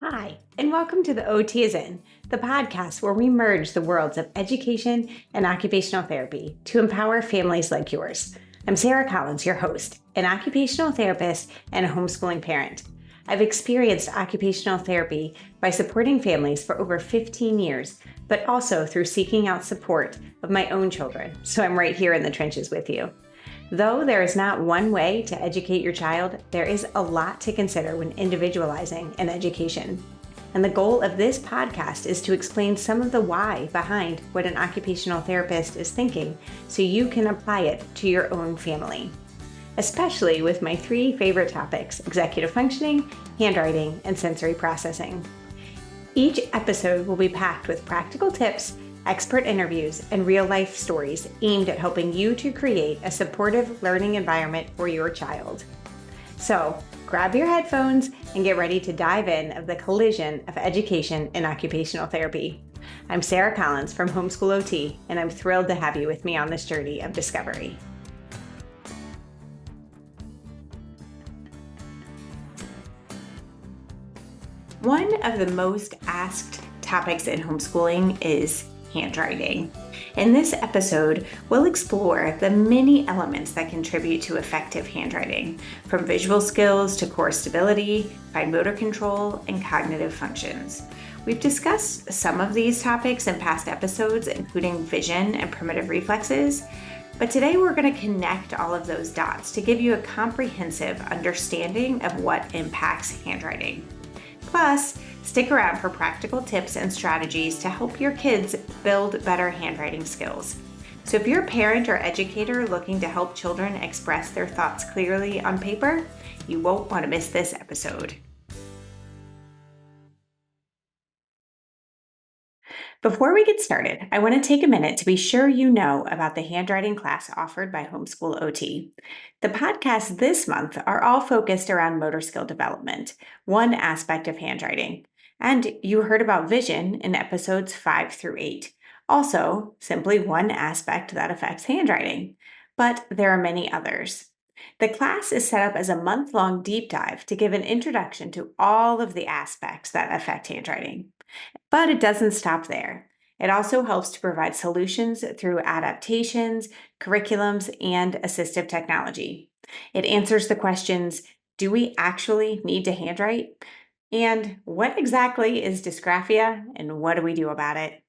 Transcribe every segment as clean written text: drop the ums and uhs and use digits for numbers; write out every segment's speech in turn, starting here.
Hi, and welcome to the OT is In, the podcast where we merge the worlds of education and occupational therapy to empower families like yours. I'm Sarah Collins, your host, an occupational therapist and a homeschooling parent. I've experienced occupational therapy by supporting families for over 15 years, but also through seeking out support of my own children, so I'm right here in the trenches with you. Though there is not one way to educate your child, there is a lot to consider when individualizing an education. And the goal of this podcast is to explain some of the why behind what an occupational therapist is thinking so you can apply it to your own family. Especially with my three favorite topics: executive functioning, handwriting, and sensory processing. Each episode will be packed with practical tips, expert interviews, and real-life stories aimed at helping you to create a supportive learning environment for your child. So, grab your headphones and get ready to dive in of the collision of education and occupational therapy. I'm Sarah Collins from Homeschool OT, and I'm thrilled to have you with me on this journey of discovery. One of the most asked topics in homeschooling is handwriting. In this episode, we'll explore the many elements that contribute to effective handwriting, from visual skills to core stability, fine motor control, and cognitive functions. We've discussed some of these topics in past episodes, including vision and primitive reflexes, but today we're going to connect all of those dots to give you a comprehensive understanding of what impacts handwriting. Plus, stick around for practical tips and strategies to help your kids build better handwriting skills. So if you're a parent or educator looking to help children express their thoughts clearly on paper, you won't want to miss this episode. Before we get started, I want to take a minute to be sure you know about the handwriting class offered by Homeschool OT. The podcasts this month are all focused around motor skill development, one aspect of handwriting. And you heard about vision in episodes 5 through 8, also simply one aspect that affects handwriting. But there are many others. The class is set up as a month-long deep dive to give an introduction to all of the aspects that affect handwriting. But it doesn't stop there. It also helps to provide solutions through adaptations, curriculums, and assistive technology. It answers the questions, do we actually need to handwrite? And what exactly is dysgraphia, and what do we do about it?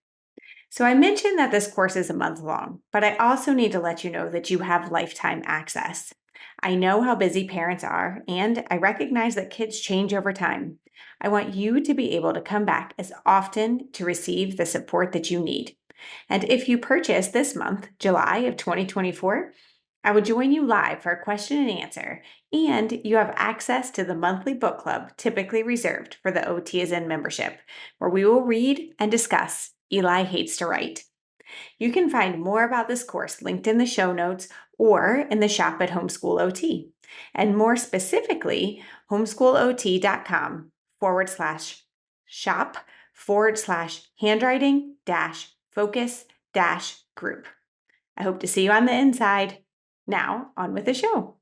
So I mentioned that this course is a month long, but I also need to let you know that you have lifetime access. I know how busy parents are, and I recognize that kids change over time. I want you to be able to come back as often to receive the support that you need. And if you purchase this month, July of 2024, I will join you live for a question and answer, and you have access to the monthly book club typically reserved for the OT is In membership, where we will read and discuss Eli Hates to Write. You can find more about this course linked in the show notes or in the shop at Homeschool OT. And more specifically, homeschoolot.com/shop/handwriting focus group. I hope to see you on the inside. Now, on with the show.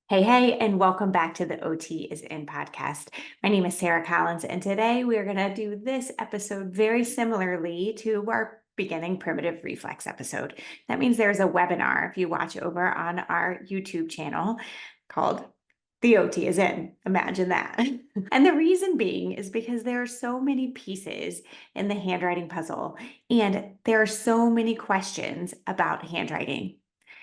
Hey, and welcome back to the OT is In podcast. My name is Sarah Collins, and today we are going to do this episode very similarly to our beginning primitive reflex episode. That means there's a webinar if you watch over on our YouTube channel called The OT is In. Imagine that. And the reason being is because there are so many pieces in the handwriting puzzle, and there are so many questions about handwriting.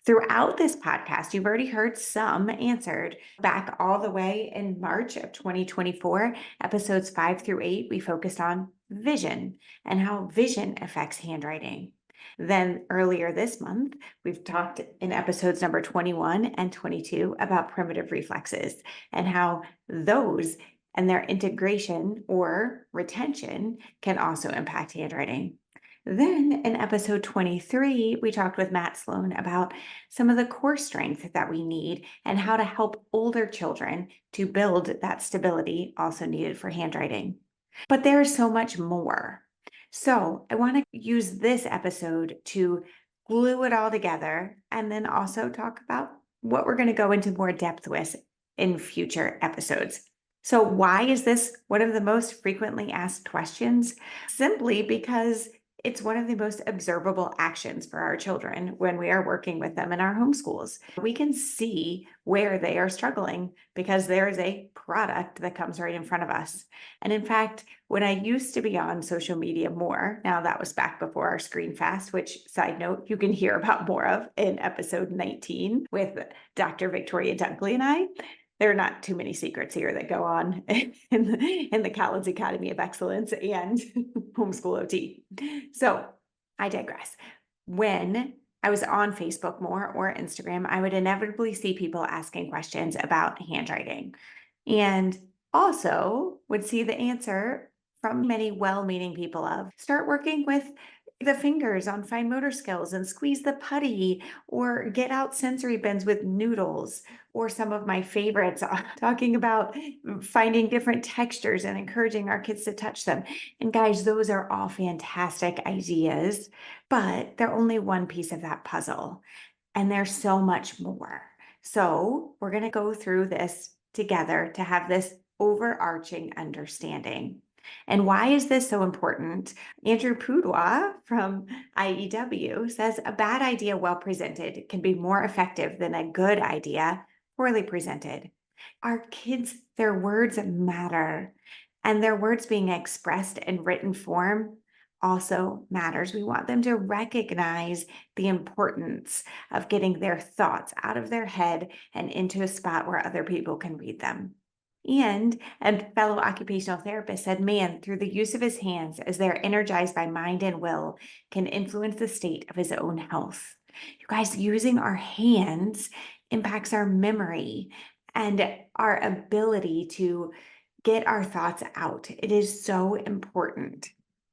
Throughout this podcast, you've already heard some answered. Back all the way in March of 2024, episodes 5 through 8, we focused on vision and how vision affects handwriting. Then earlier this month, we've talked in episodes number 21 and 22 about primitive reflexes and how those and their integration or retention can also impact handwriting. Then in episode 23, we talked with Matt Sloan about some of the core strength that we need and how to help older children to build that stability also needed for handwriting. But there's so much more. So I want to use this episode to glue it all together and then also talk about what we're going to go into more depth with in future episodes. So, why is this one of the most frequently asked questions? Simply because it's one of the most observable actions for our children when we are working with them in our homeschools. We can see where they are struggling because there is a product that comes right in front of us. And in fact, when I used to be on social media more, now that was back before our screen fast, which, side note, you can hear about more of in episode 19 with Dr. Victoria Dunkley and I. There are not too many secrets here that go on in the Collins Academy of Excellence and Homeschool OT. So I digress. When I was on Facebook more or Instagram, I would inevitably see people asking questions about handwriting, and also would see the answer from many well-meaning people of start working with the fingers on fine motor skills and squeeze the putty or get out sensory bins with noodles, or some of my favorites talking about finding different textures and encouraging our kids to touch them. And guys, those are all fantastic ideas, but they're only one piece of that puzzle. And there's so much more. So we're going to go through this together to have this overarching understanding. And why is this so important? Andrew Pudwa from IEW says a bad idea well presented can be more effective than a good idea poorly presented. Our kids, their words matter, and their words being expressed in written form also matters. We want them to recognize the importance of getting their thoughts out of their head and into a spot where other people can read them. And a fellow occupational therapist said, man, through the use of his hands, as they're energized by mind and will, can influence the state of his own health. You guys, using our hands impacts our memory and our ability to get our thoughts out. It is so important.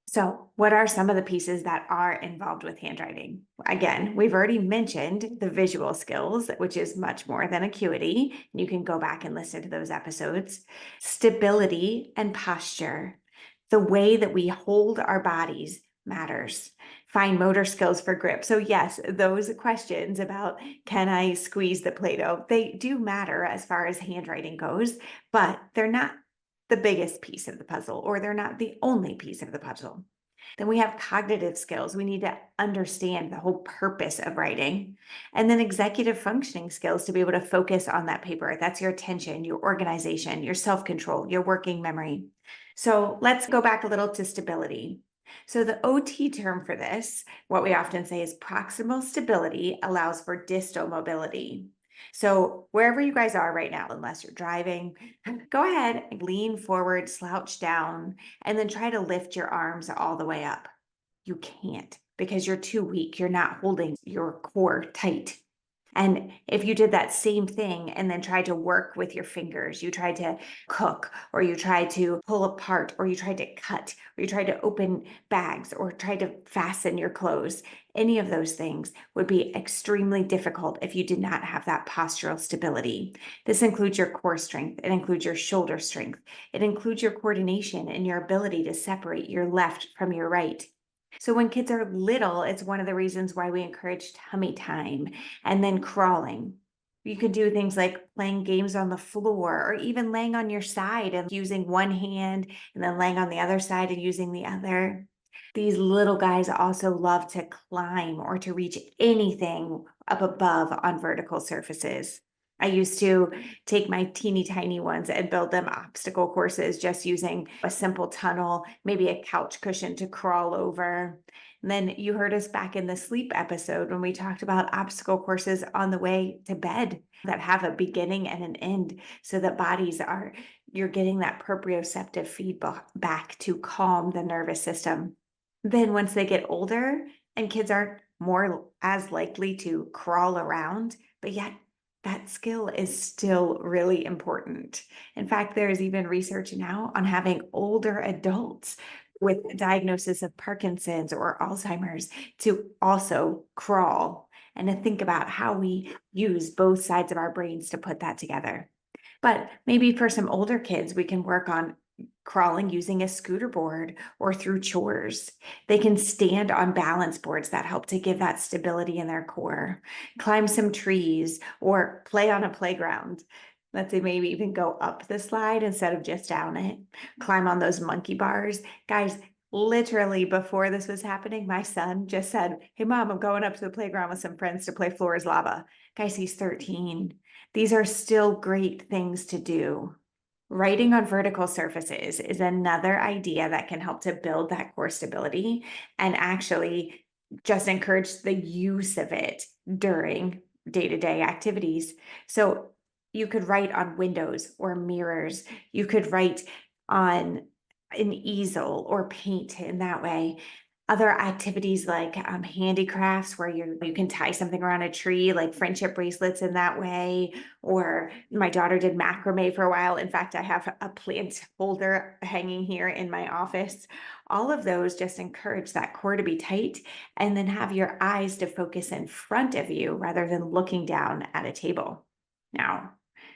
So, what are some of the pieces that are involved with handwriting? Again, we've already mentioned the visual skills, which is much more than acuity. You can go back and listen to those episodes. Stability and posture. The way that we hold our bodies matters. Fine motor skills for grip. So, yes, those questions about can I squeeze the Play Doh, they do matter as far as handwriting goes, but they're not the biggest piece of the puzzle, or they're not the only piece of the puzzle. Then we have cognitive skills. We need to understand the whole purpose of writing. And then executive functioning skills to be able to focus on that paper. That's your attention, your organization, your self-control, your working memory. So let's go back a little to stability. So the OT term for this, what we often say is proximal stability allows for distal mobility. So wherever you guys are right now, unless you're driving, go ahead and lean forward, slouch down, and then try to lift your arms all the way up. You can't because you're too weak. You're not holding your core tight. And if you did that same thing and then tried to work with your fingers, you tried to cook, or you tried to pull apart, or you tried to cut, or you tried to open bags, or tried to fasten your clothes, any of those things would be extremely difficult if you did not have that postural stability. This includes your core strength, it includes your shoulder strength, it includes your coordination and your ability to separate your left from your right. So when kids are little, it's one of the reasons why we encourage tummy time and then crawling. You can do things like playing games on the floor, or even laying on your side and using one hand and then laying on the other side and using the other. These little guys also love to climb or to reach anything up above on vertical surfaces. I used to take my teeny tiny ones and build them obstacle courses just using a simple tunnel, maybe a couch cushion to crawl over. And then you heard us back in the sleep episode when we talked about obstacle courses on the way to bed that have a beginning and an end, so that you're getting that proprioceptive feedback back to calm the nervous system. Then once they get older and kids aren't more as likely to crawl around, but yet that skill is still really important. In fact, there is even research now on having older adults with diagnosis of Parkinson's or Alzheimer's to also crawl, and to think about how we use both sides of our brains to put that together. But maybe for some older kids, we can work on crawling using a scooter board or through chores. They can stand on balance boards that help to give that stability in their core, climb some trees, or play on a playground. Let's say maybe even go up the slide instead of just down it. Climb on those monkey bars. Guys, literally before this was happening, my son just said, "Hey mom, I'm going up to the playground with some friends to play Floor is Lava." Guys, he's 13. These are still great things to do. Writing on vertical surfaces is another idea that can help to build that core stability and actually just encourage the use of it during day-to-day activities. So you could write on windows or mirrors. You could write on an easel or paint in that way. Other activities like handicrafts where you can tie something around a tree, like friendship bracelets in that way. Or my daughter did macrame for a while. In fact, I have a plant holder hanging here in my office. All of those just encourage that core to be tight and then have your eyes to focus in front of you rather than looking down at a table. Now,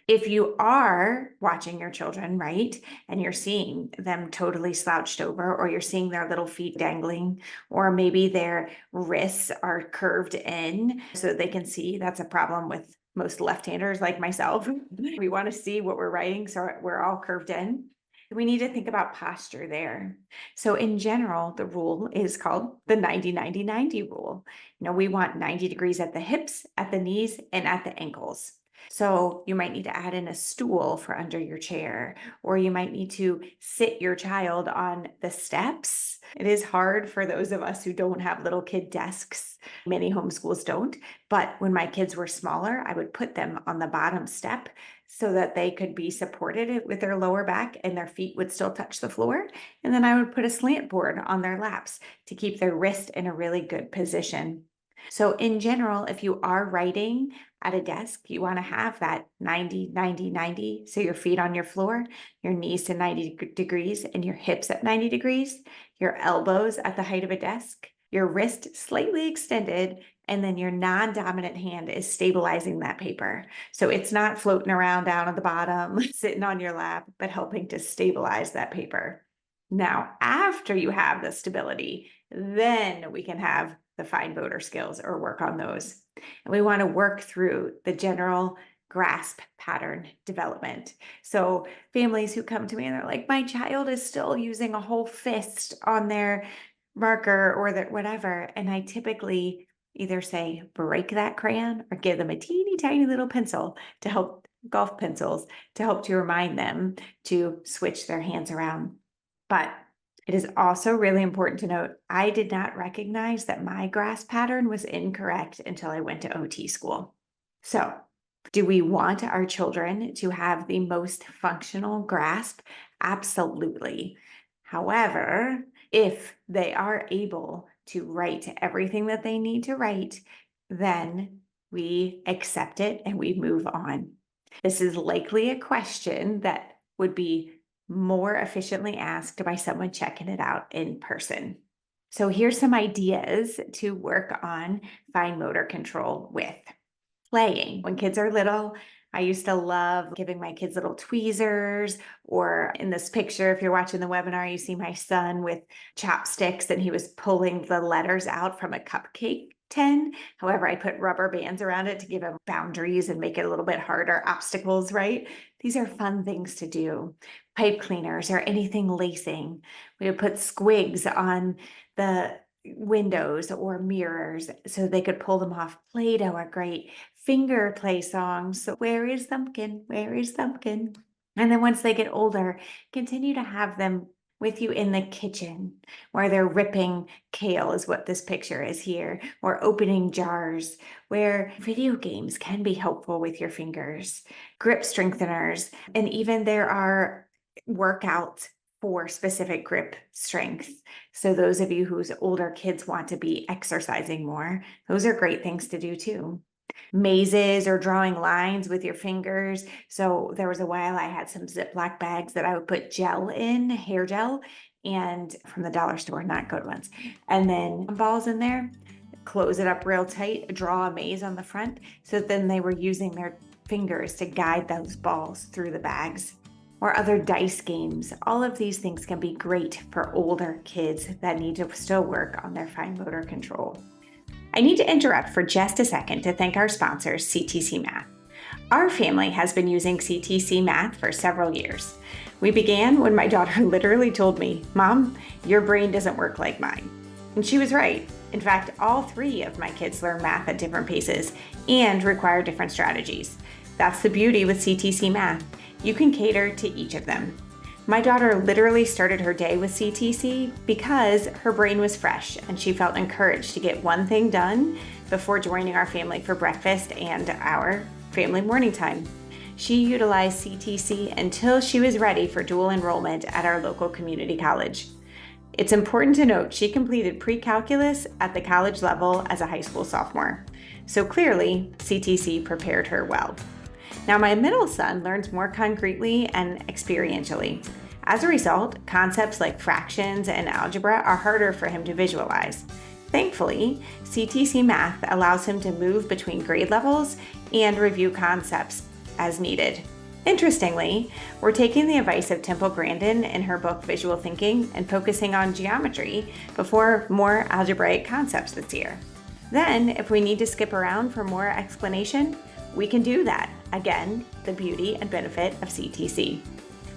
if you are watching your children, right, and you're seeing them totally slouched over, or you're seeing their little feet dangling, or maybe their wrists are curved in so they can see, that's a problem with most left-handers like myself. We want to see what we're writing, so we're all curved in. We need to think about posture there. So in general, the rule is called the 90-90-90 rule. We want 90 degrees at the hips, at the knees, and at the ankles. So you might need to add in a stool for under your chair, or you might need to sit your child on the steps. It is hard for those of us who don't have little kid desks. Many homeschools don't, but when my kids were smaller, I would put them on the bottom step so that they could be supported with their lower back and their feet would still touch the floor. And then I would put a slant board on their laps to keep their wrist in a really good position. So in general, if you are writing at a desk, you want to have that 90-90-90. So your feet on your floor, your knees to 90 degrees, and your hips at 90 degrees, your elbows at the height of a desk, your wrist slightly extended, and then your non-dominant hand is stabilizing that paper. So it's not floating around down at the bottom, sitting on your lap, but helping to stabilize that paper. Now, after you have the stability, then we can have the fine motor skills or work on those. And we want to work through the general grasp pattern development. So families who come to me and they're like, my child is still using a whole fist on their marker or their whatever. And I typically either say, break that crayon or give them a teeny tiny little pencil to help, golf pencils, to help to remind them to switch their hands around. But it is also really important to note, I did not recognize that my grasp pattern was incorrect until I went to OT school. So, do we want our children to have the most functional grasp? Absolutely. However, if they are able to write everything that they need to write, then we accept it and we move on. This is likely a question that would be more efficiently asked by someone checking it out in person. So here's some ideas to work on fine motor control with. Playing. When kids are little, I used to love giving my kids little tweezers, or in this picture, if you're watching the webinar, you see my son with chopsticks and he was pulling the letters out from a cupcake tin. However, I put rubber bands around it to give him boundaries and make it a little bit harder, obstacles, right? These are fun things to do. Pipe cleaners or anything lacing. We would put squigs on the windows or mirrors so they could pull them off. Play-Doh are great. Finger play songs. So where is Thumbkin? Where is Thumbkin? And then once they get older, continue to have them with you in the kitchen where they're ripping kale is what this picture is here, or opening jars, where video games can be helpful with your fingers, grip strengtheners, and even there are workouts for specific grip strength. So those of you whose older kids want to be exercising more, those are great things to do too. Mazes or drawing lines with your fingers. So there was a while I had some Ziploc bags that I would put gel in, hair gel, and from the dollar store, not good ones. And then balls in there, close it up real tight, draw a maze on the front. So then they were using their fingers to guide those balls through the bags. Or other dice games. All of these things can be great for older kids that need to still work on their fine motor control. I need to interrupt for just a second to thank our sponsors, CTC Math. Our family has been using CTC Math for several years. We began when my daughter literally told me, "Mom, your brain doesn't work like mine." And she was right. In fact, all three of my kids learn math at different paces and require different strategies. That's the beauty with CTC Math. You can cater to each of them. My daughter literally started her day with CTC because her brain was fresh and she felt encouraged to get one thing done before joining our family for breakfast and our family morning time. She utilized CTC until she was ready for dual enrollment at our local community college. It's important to note she completed pre-calculus at the college level as a high school sophomore. So clearly, CTC prepared her well. Now, my middle son learns more concretely and experientially. As a result, concepts like fractions and algebra are harder for him to visualize. Thankfully, CTC Math allows him to move between grade levels and review concepts as needed. Interestingly, we're taking the advice of Temple Grandin in her book Visual Thinking and focusing on geometry before more algebraic concepts this year. Then, if we need to skip around for more explanation, we can do that. Again, the beauty and benefit of CTC.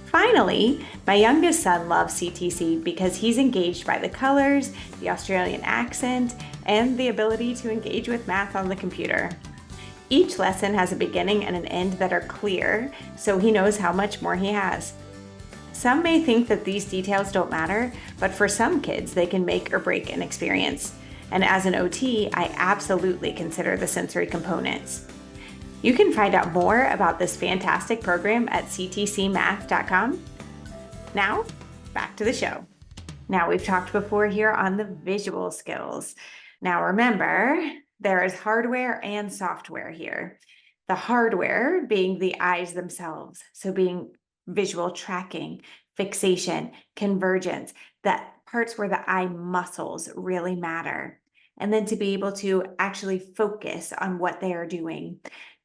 Finally, my youngest son loves CTC because he's engaged by the colors, the Australian accent, and the ability to engage with math on the computer. Each lesson has a beginning and an end that are clear, so he knows how much more he has. Some may think that these details don't matter, but for some kids, they can make or break an experience. And as an OT, I absolutely consider the sensory components. You can find out more about this fantastic program at ctcmath.com. Now, back to the show. Now, we've talked before here on the visual skills. Now, remember, there is hardware and software here. The hardware being the eyes themselves, so being visual tracking, fixation, convergence, that parts where the eye muscles really matter. And then to be able to actually focus on what they are doing.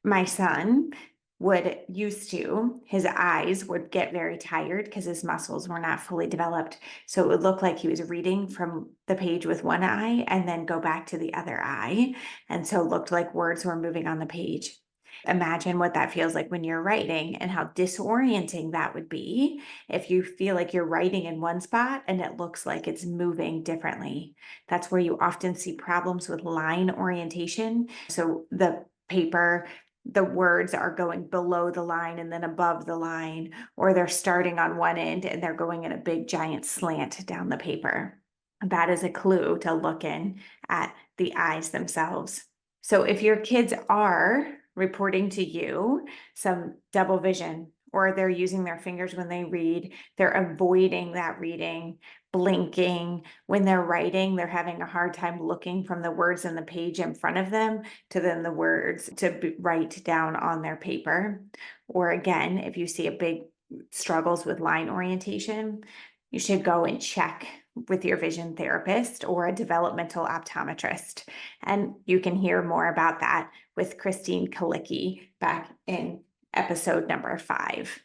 My son his eyes would get very tired because his muscles were not fully developed. So it would look like he was reading from the page with one eye and then go back to the other eye. And so it looked like words were moving on the page. Imagine what that feels like when you're writing and how disorienting that would be if you feel like you're writing in one spot and it looks like it's moving differently. That's where you often see problems with line orientation. So the paper, the words are going below the line and then above the line, or they're starting on one end and they're going in a big giant slant down the paper. That is a clue to look in at the eyes themselves. So if your kids are reporting to you some double vision, or they're using their fingers when they read, they're avoiding that reading, blinking. When they're writing, they're having a hard time looking from the words in the page in front of them to then the words to write down on their paper. Or again, if you see a big struggles with line orientation, you should go and check with your vision therapist or a developmental optometrist. And you can hear more about that with Christine Kalicki back in episode number 5.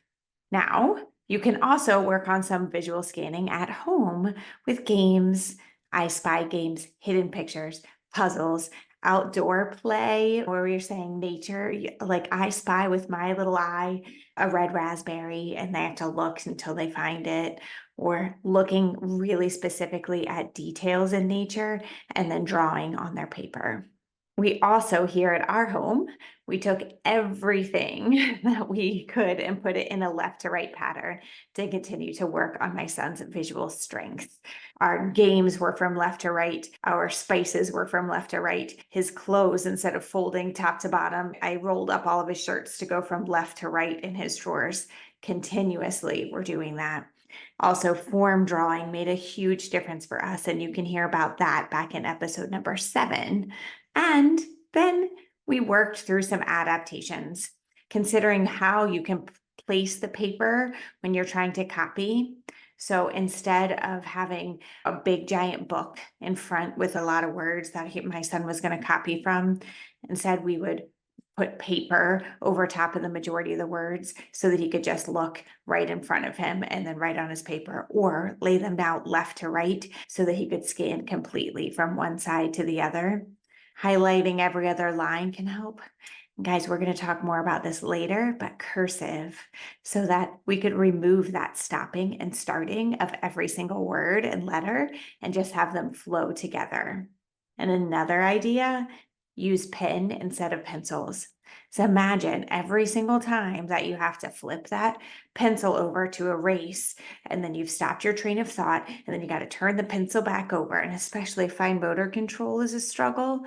Now, you can also work on some visual scanning at home with games, I Spy games, hidden pictures, puzzles, outdoor play, or you're saying nature, like I Spy with my little eye, a red raspberry, and they have to look until they find it, or looking really specifically at details in nature and then drawing on their paper. We also here at our home, we took everything that we could and put it in a left to right pattern to continue to work on my son's visual strength. Our games were from left to right. Our spices were from left to right. His clothes, instead of folding top to bottom, I rolled up all of his shirts to go from left to right in his drawers. Continuously, we're doing that. Also, form drawing made a huge difference for us, and you can hear about that back in episode number 7. And then we worked through some adaptations, considering how you can place the paper when you're trying to copy. So instead of having a big giant book in front with a lot of words that my son was going to copy from, instead we would put paper over top of the majority of the words so that he could just look right in front of him and then write on his paper, or lay them out left to right so that he could scan completely from one side to the other. Highlighting every other line can help. Guys, we're going to talk more about this later, but cursive, so that we could remove that stopping and starting of every single word and letter and just have them flow together. And another idea, use pen instead of pencils. So imagine every single time that you have to flip that pencil over to erase, and then you've stopped your train of thought, and then you got to turn the pencil back over. And especially fine motor control is a struggle.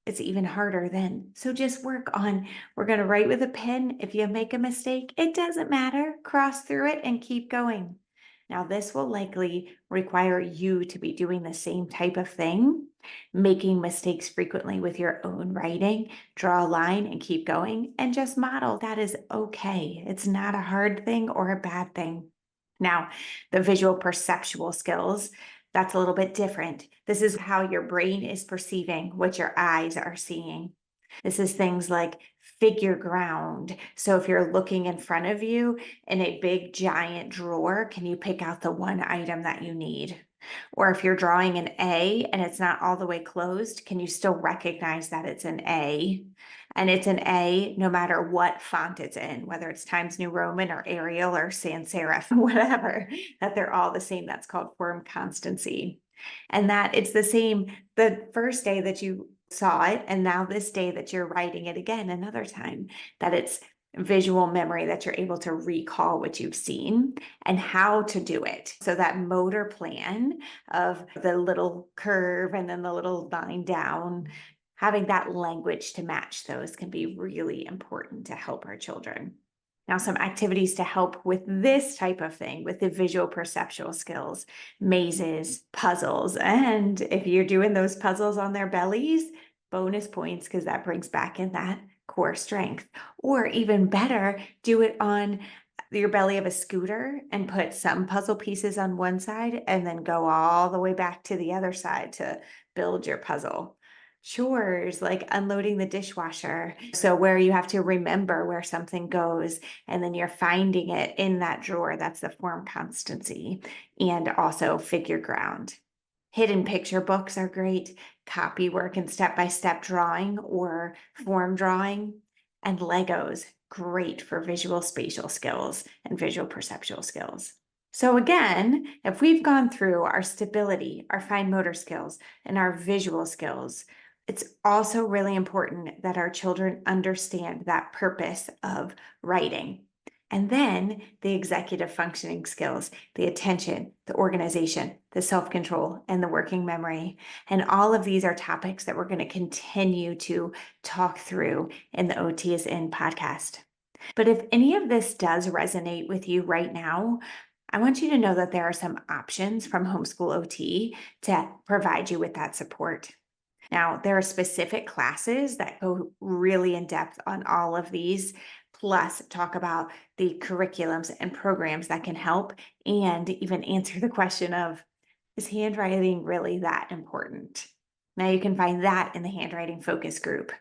It's even harder then. So just work on, we're going to write with a pen. If you make a mistake, it doesn't matter. Cross through it and keep going. Now, this will likely require you to be doing the same type of thing, making mistakes frequently with your own writing. Draw a line and keep going, and just model. That is okay. It's not a hard thing or a bad thing. Now, the visual perceptual skills, that's a little bit different. This is how your brain is perceiving what your eyes are seeing. This is things like figure ground. So if you're looking in front of you in a big giant drawer, can you pick out the one item that you need? Or if you're drawing an A and it's not all the way closed, can you still recognize that it's an A? And it's an A no matter what font it's in, whether it's Times New Roman or Arial or sans serif, whatever, that they're all the same. That's called form constancy. And that it's the same the first day that you saw it, and now this day that you're writing it again another time, that it's visual memory, that you're able to recall what you've seen and how to do it. So that motor plan of the little curve and then the little line down, having that language to match those can be really important to help our children. Now, some activities to help with this type of thing, with the visual perceptual skills, mazes, puzzles. And if you're doing those puzzles on their bellies, bonus points, because that brings back in that core strength. Or even better, do it on your belly of a scooter and put some puzzle pieces on one side and then go all the way back to the other side to build your puzzle. Chores like unloading the dishwasher. So where you have to remember where something goes and then you're finding it in that drawer, that's the form constancy, and also figure ground. Hidden picture books are great. Copy work and step-by-step drawing or form drawing. And Legos, great for visual spatial skills and visual perceptual skills. So again, if we've gone through our stability, our fine motor skills, and our visual skills, it's also really important that our children understand that purpose of writing. And then the executive functioning skills, the attention, the organization, the self-control, and the working memory. And all of these are topics that we're going to continue to talk through in the OT is In podcast. But if any of this does resonate with you right now, I want you to know that there are some options from Homeschool OT to provide you with that support. Now, there are specific classes that go really in depth on all of these, plus talk about the curriculums and programs that can help and even answer the question of, is handwriting really that important? Now, you can find that in the handwriting focus group.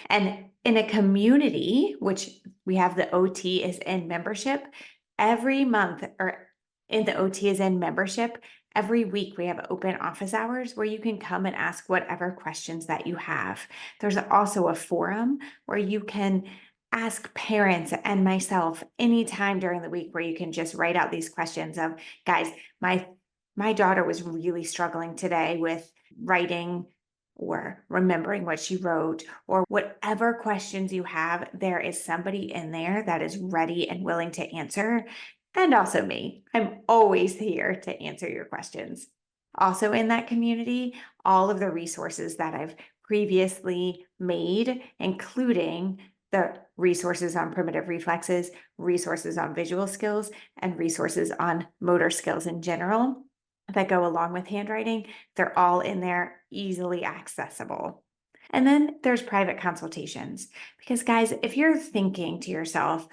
And in a community, which we have the OT is In membership, every month, or in the OT is In membership, every week we have open office hours where you can come and ask whatever questions that you have. There's also a forum where you can ask parents and myself anytime during the week, where you can just write out these questions of, guys, my daughter was really struggling today with writing or remembering what she wrote, or whatever questions you have, there is somebody in there that is ready and willing to answer. And also me, I'm always here to answer your questions. Also in that community, all of the resources that I've previously made, including the resources on primitive reflexes, resources on visual skills, and resources on motor skills in general that go along with handwriting. They're all in there, easily accessible. And then there's private consultations. Because guys, if you're thinking to yourself,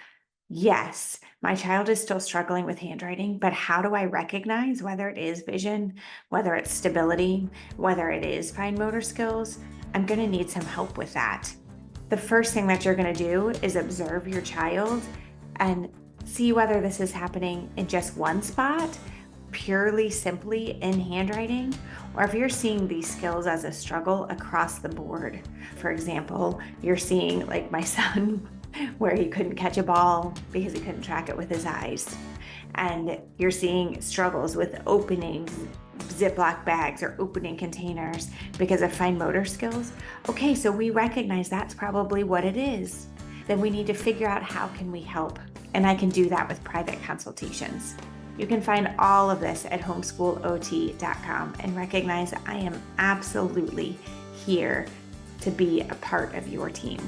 yes, my child is still struggling with handwriting, but how do I recognize whether it is vision, whether it's stability, whether it is fine motor skills? I'm going to need some help with that. The first thing that you're going to do is observe your child and see whether this is happening in just one spot purely simply in handwriting, or if you're seeing these skills as a struggle across the board. For example, you're seeing, like my son, where he couldn't catch a ball because he couldn't track it with his eyes. And you're seeing struggles with opening Ziploc bags or opening containers because of fine motor skills. Okay, so we recognize that's probably what it is. Then we need to figure out how can we help. And I can do that with private consultations. You can find all of this at homeschoolot.com and recognize I am absolutely here to be a part of your team.